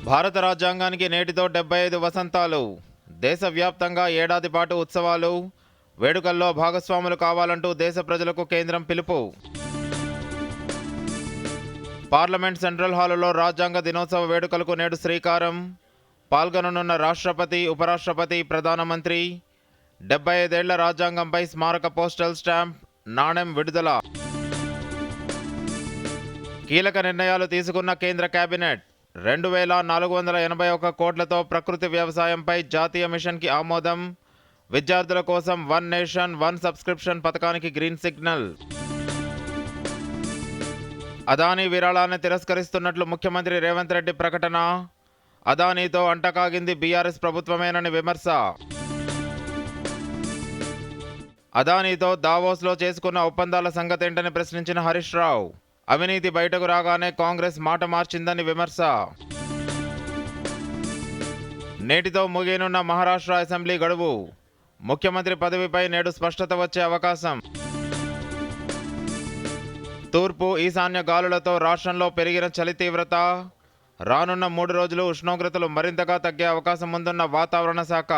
భారత రాజ్యాంగానికి నేటితో 75 వసంతాలు. దేశవ్యాప్తంగా ఏడాది పాటు ఉత్సవాలు, వేడుకల్లో భాగస్వాములు కావాలంటూ దేశ ప్రజలకు కేంద్రం పిలుపు. పార్లమెంట్ సెంట్రల్ హాలులో రాజ్యాంగ దినోత్సవ వేడుకలకు నేడు శ్రీకారం. పాల్గొననున్న రాష్ట్రపతి, ఉపరాష్ట్రపతి, ప్రధానమంత్రి. 75 ఏళ్ల రాజ్యాంగంపై స్మారక పోస్టల్ స్టాంప్, నాణెం విడుదల. కీలక నిర్ణయాలు తీసుకున్న కేంద్ర కేబినెట్. 2481 కోట్లతో ప్రకృతి వ్యవసాయంపై జాతీయ మిషన్కి ఆమోదం. విద్యార్థుల కోసం వన్ నేషన్ వన్ సబ్స్క్రిప్షన్ పథకానికి గ్రీన్ సిగ్నల్. అదానీ విరాళాన్ని తిరస్కరిస్తున్నట్లు ముఖ్యమంత్రి రేవంత్ రెడ్డి ప్రకటన. అదానీతో అంటకాగింది బీఆర్ఎస్ ప్రభుత్వమేనని విమర్శ. అదానీతో దావోస్లో చేసుకున్న ఒప్పందాల సంగతేంటని ప్రశ్నించిన హరీష్ రావు. అవినీతి బయటకు రాగానే కాంగ్రెస్ మాట మార్చిందని విమర్శ. నేటితో ముగియనున్న మహారాష్ట్ర అసెంబ్లీ గడువు. ముఖ్యమంత్రి పదవిపై నేడు స్పష్టత వచ్చే అవకాశం. తూర్పు ఈశాన్య గాలులతో రాష్ట్రంలో పెరిగిన చలి తీవ్రత. రానున్న 3 రోజులు ఉష్ణోగ్రతలు మరింతగా తగ్గే అవకాశం ఉందన్న వాతావరణ శాఖ.